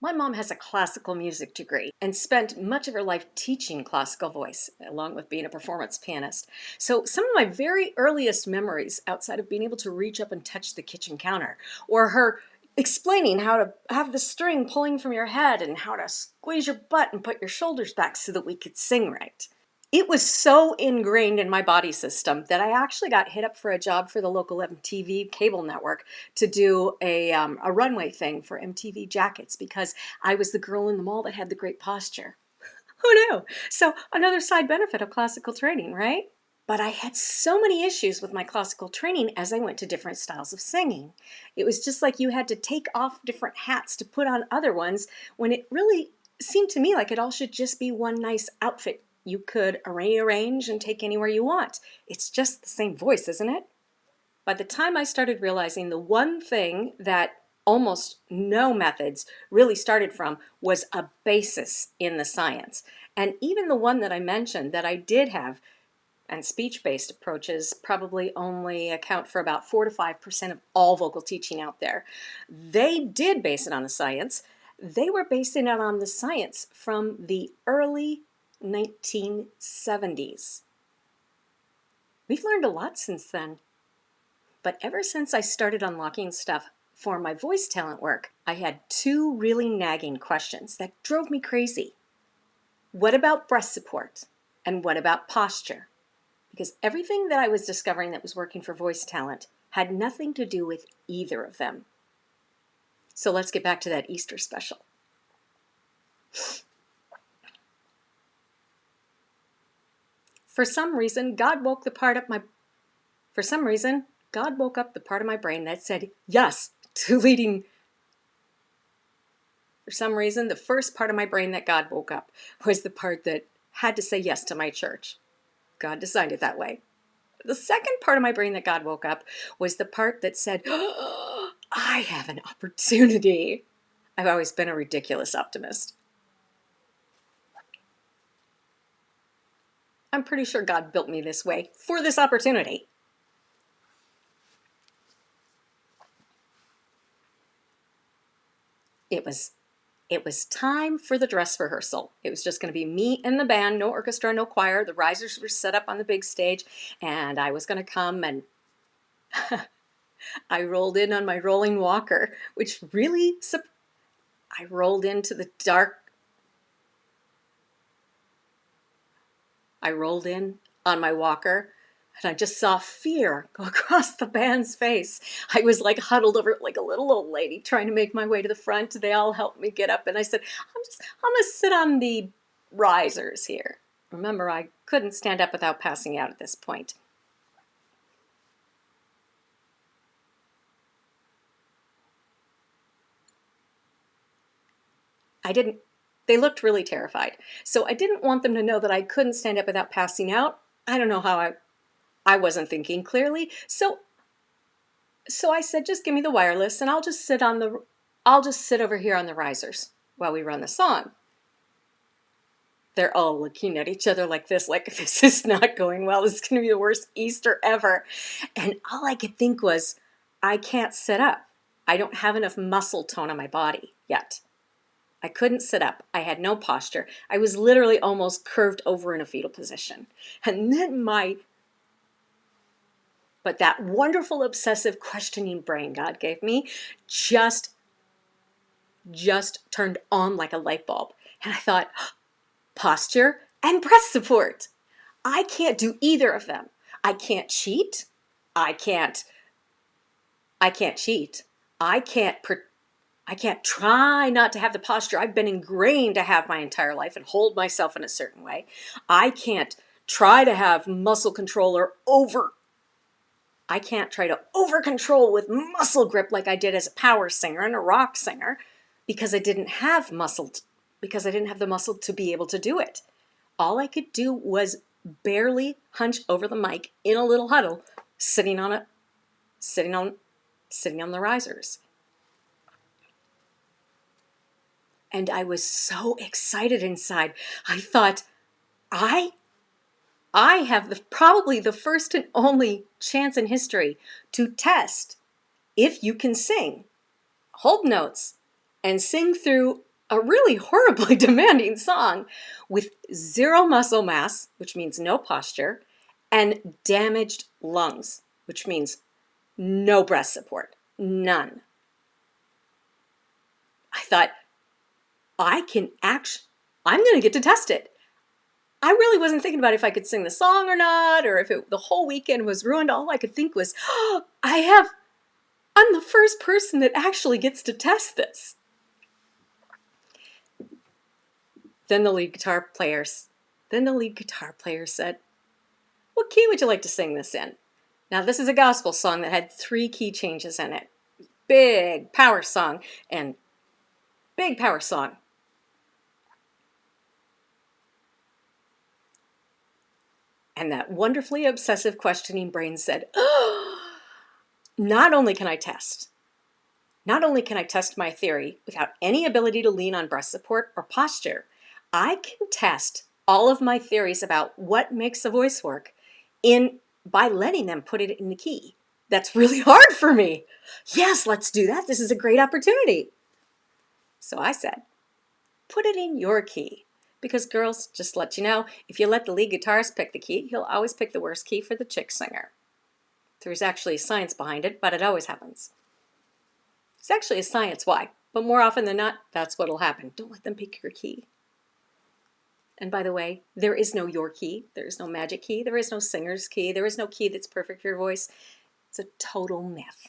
My mom has a classical music degree and spent much of her life teaching classical voice, along with being a performance pianist. So some of my very earliest memories, outside of being able to reach up and touch the kitchen counter, or her explaining how to have the string pulling from your head and how to squeeze your butt and put your shoulders back so that we could sing right. It was so ingrained in my body system that I actually got hit up for a job for the local MTV cable network to do a runway thing for MTV Jackets because I was the girl in the mall that had the great posture. Who knew? So another side benefit of classical training, right? But I had so many issues with my classical training as I went to different styles of singing. It was just like you had to take off different hats to put on other ones when it really seemed to me like it all should just be one nice outfit you could rearrange and take anywhere you want. It's just the same voice, isn't it? By the time I started realizing the one thing that almost no methods really started from was a basis in the science. And even the one that I mentioned that I did have, and speech-based approaches probably only account for about 4 to 5% of all vocal teaching out there. They did base it on the science. They were basing it on the science from the early 1970s. We've learned a lot since then. But ever since I started unlocking stuff for my voice talent work, I had two really nagging questions that drove me crazy. What about breast support? And what about posture? Because everything that I was discovering that was working for voice talent had nothing to do with either of them. So let's get back to that Easter special. For some reason, God woke up the part of my brain that said yes to leading. For some reason, the first part of my brain that God woke up was the part that had to say yes to my church. God designed it that way. The second part of my brain that God woke up was the part that said, oh, I have an opportunity. I've always been a ridiculous optimist. I'm pretty sure God built me this way for this opportunity. It was time for the dress rehearsal. It was just going to be me and the band, no orchestra, no choir. The risers were set up on the big stage, and I was going to come and I rolled in on my rolling walker, which really, I rolled into the dark. I rolled in on my walker, and I just saw fear go across the band's face. I was like huddled over like a little old lady trying to make my way to the front. They all helped me get up, and I said, I'm gonna sit on the risers here. Remember, I couldn't stand up without passing out at this point. They looked really terrified. So I didn't want them to know that I couldn't stand up without passing out. I don't know how I wasn't thinking clearly. So I said, just give me the wireless and I'll just sit over here on the risers while we run the song. They're all looking at each other like this is not going well. This is going to be the worst Easter ever. And all I could think was, I can't sit up. I don't have enough muscle tone on my body yet. I couldn't sit up. I had no posture. I was literally almost curved over in a fetal position. And then but that wonderful obsessive questioning brain God gave me just turned on like a light bulb. And I thought, posture and breast support. I can't do either of them. I can't cheat. I can't cheat. I can't try not to have the posture I've been ingrained to have my entire life and hold myself in a certain way. I can't try to have muscle control I can't try to over control with muscle grip like I did as a power singer and a rock singer because I didn't have the muscle to be able to do it. All I could do was barely hunch over the mic in a little huddle, sitting on the risers. And I was so excited inside. I thought, I have probably the first and only chance in history to test if you can sing, hold notes, and sing through a really horribly demanding song with zero muscle mass, which means no posture, and damaged lungs, which means no breast support, none. I thought, I'm going to get to test it. I really wasn't thinking about if I could sing the song or not, or if the whole weekend was ruined. All I could think was, oh, I'm the first person that actually gets to test this. Then the lead guitar player said, what key would you like to sing this in? Now, this is a gospel song that had 3 key changes in it. Big power song and big power song. And that wonderfully obsessive questioning brain said, oh, not only can I test my theory without any ability to lean on breast support or posture, I can test all of my theories about what makes a voice work by letting them put it in the key. That's really hard for me. Yes, let's do that. This is a great opportunity. So I said, put it in your key. Because girls, just to let you know, if you let the lead guitarist pick the key, he'll always pick the worst key for the chick singer. There's actually science behind it, but it always happens. There's actually a science why, but more often than not, that's what'll happen. Don't let them pick your key. And by the way, there is no your key. There is no magic key. There is no singer's key. There is no key that's perfect for your voice. It's a total myth.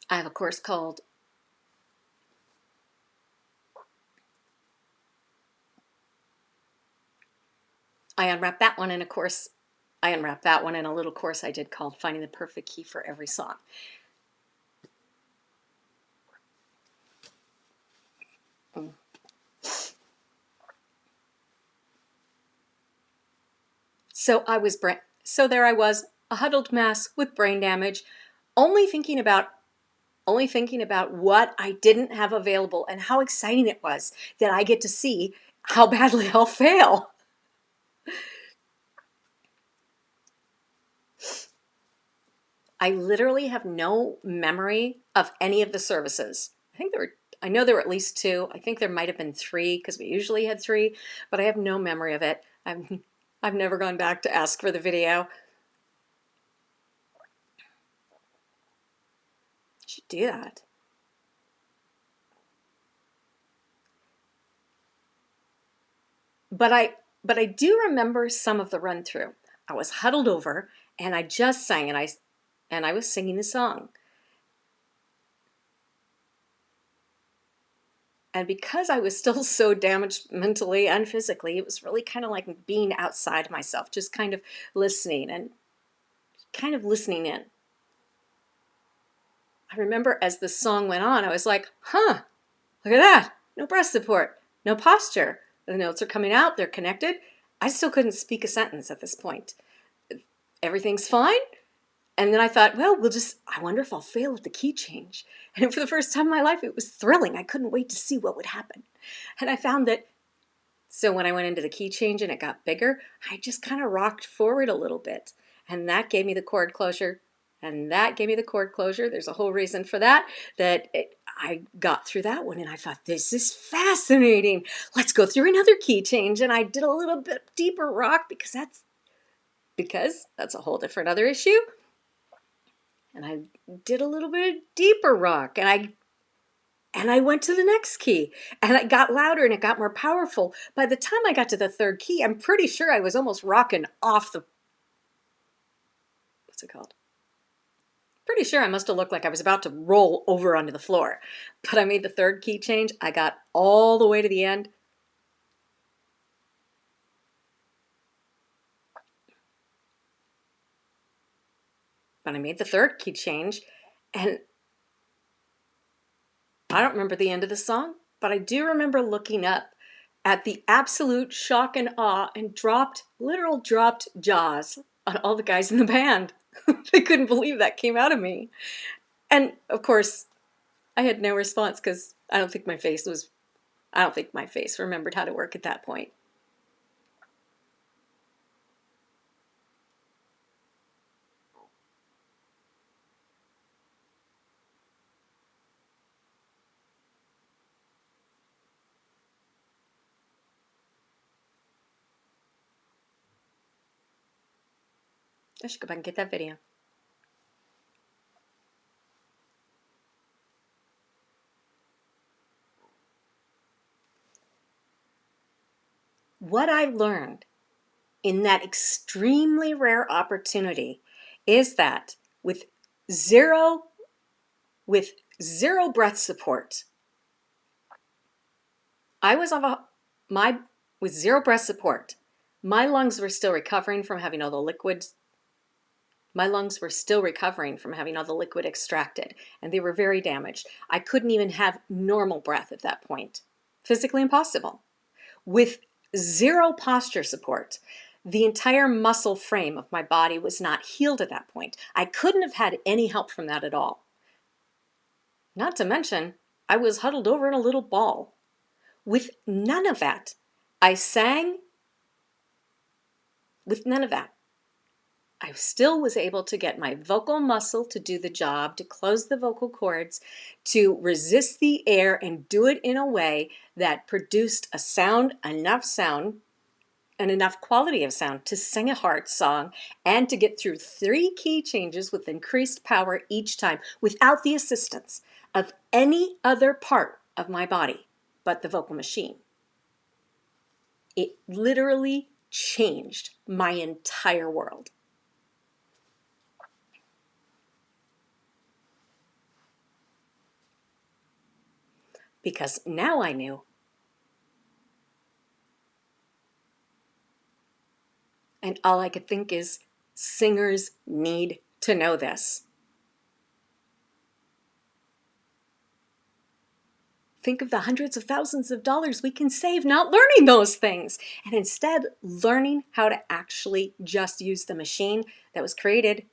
I have a course called I unwrapped that one in a little course I did called Finding the Perfect Key for Every Song. So there I was, a huddled mess with brain damage, only thinking about what I didn't have available and how exciting it was that I get to see how badly I'll fail. I literally have no memory of any of the services. I know there were at least 2. I think there might have been 3 because we usually had 3, but I have no memory of it. I've never gone back to ask for the video. I should do that. But I do remember some of the run through. I was huddled over and I just sang and I was singing the song. And because I was still so damaged mentally and physically, it was really kind of like being outside myself, just kind of listening and kind of listening in. I remember as the song went on, I was like, huh, look at that. No breast support, no posture. The notes are coming out, they're connected. I still couldn't speak a sentence at this point. Everything's fine. And then I thought, well, I wonder if I'll fail at the key change. And for the first time in my life, it was thrilling. I couldn't wait to see what would happen. And I found that, so when I went into the key change and it got bigger, I just kind of rocked forward a little bit. And that gave me the chord closure. There's a whole reason for that, I got through that one and I thought, this is fascinating. Let's go through another key change. And I did a little bit deeper rock because that's a whole different other issue. And I did a little bit deeper rock and I went to the next key and it got louder and it got more powerful. By the time I got to the 3rd key, I'm pretty sure I was almost rocking off what's it called? Pretty sure I must have looked like I was about to roll over onto the floor. But I made the 3rd key change. I got all the way to the end. But I made the 3rd key change and I don't remember the end of the song, but I do remember looking up at the absolute shock and awe and literal dropped jaws on all the guys in the band. They couldn't believe that came out of me. And of course, I had no response because I don't think my face remembered how to work at that point. I should go back and get that video. What I learned in that extremely rare opportunity is that zero with zero breath support, I was my with zero breath support, my lungs were still recovering from having all the liquids. My lungs were still recovering from having all the liquid extracted, and they were very damaged. I couldn't even have normal breath at that point. Physically impossible. With zero posture support, the entire muscle frame of my body was not healed at that point. I couldn't have had any help from that at all. Not to mention, I was huddled over in a little ball. With none of that, I sang. With none of that, I still was able to get my vocal muscle to do the job, to close the vocal cords, to resist the air and do it in a way that produced enough sound, and enough quality of sound to sing a heart song and to get through 3 key changes with increased power each time without the assistance of any other part of my body but the vocal machine. It literally changed my entire world. Because now I knew. And all I could think is, singers need to know this. Think of the hundreds of thousands of dollars we can save not learning those things, and instead learning how to actually just use the machine that was created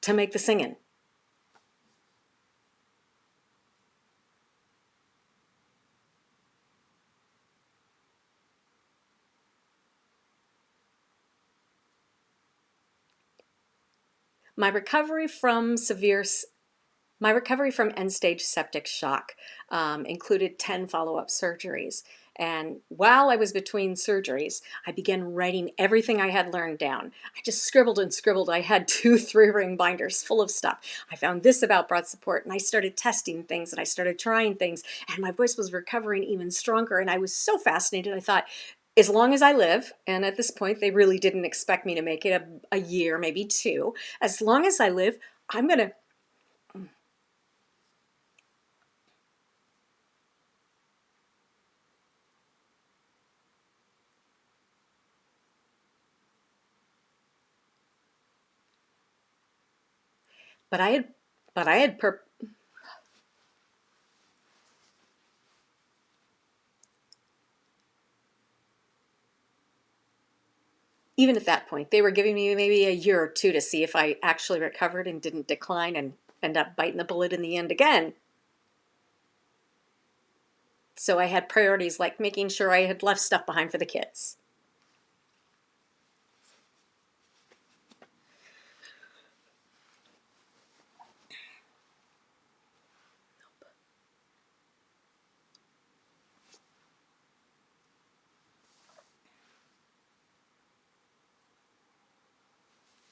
to make the singing. My recovery from end-stage septic shock included 10 follow-up surgeries. And while I was between surgeries, I began writing everything I had learned down. I just scribbled and scribbled. I had 2 3-ring binders full of stuff. I found this about breath support, and I started testing things, and I started trying things, and my voice was recovering even stronger. And I was so fascinated. I thought, as long as I live, and at this point, they really didn't expect me to make it a year, maybe 2. As long as I live, I'm going to but I had even at that point, they were giving me maybe a year or 2 to see if I actually recovered and didn't decline and end up biting the bullet in the end again. So I had priorities like making sure I had left stuff behind for the kids.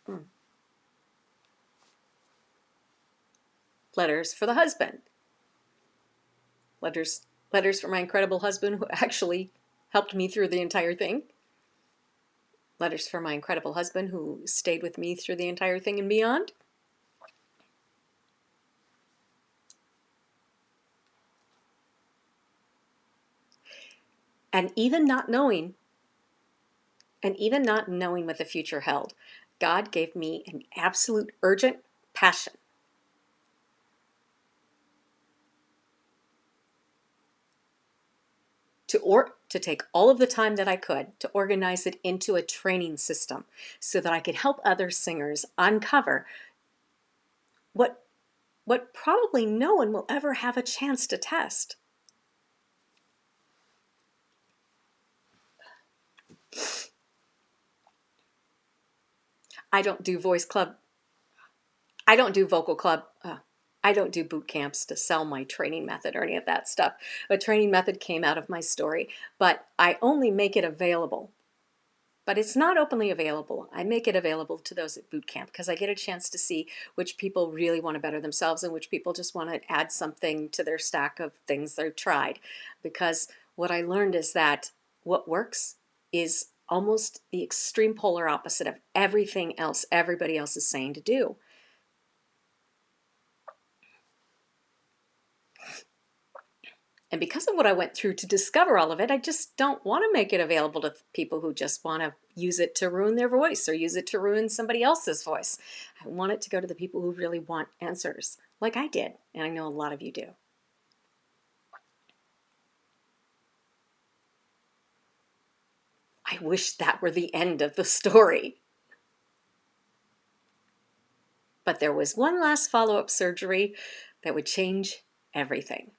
Mm. Letters for the husband. Letters for my incredible husband who actually helped me through the entire thing. Letters for my incredible husband who stayed with me through the entire thing and beyond. And even not knowing what the future held, God gave me an absolute urgent passion to take all of the time that I could to organize it into a training system so that I could help other singers uncover what probably no one will ever have a chance to test. I don't do voice club. I don't do vocal club. I don't do boot camps to sell my training method or any of that stuff. A training method came out of my story, but I only make it available but it's not openly available. I make it available to those at boot camp because I get a chance to see which people really want to better themselves and which people just want to add something to their stack of things they've tried. Because what I learned is that what works is almost the extreme polar opposite of everything else everybody else is saying to do. And because of what I went through to discover all of it, I just don't want to make it available to people who just want to use it to ruin their voice or use it to ruin somebody else's voice. I want it to go to the people who really want answers, like I did, and I know a lot of you do. I wish that were the end of the story. But there was one last follow-up surgery that would change everything.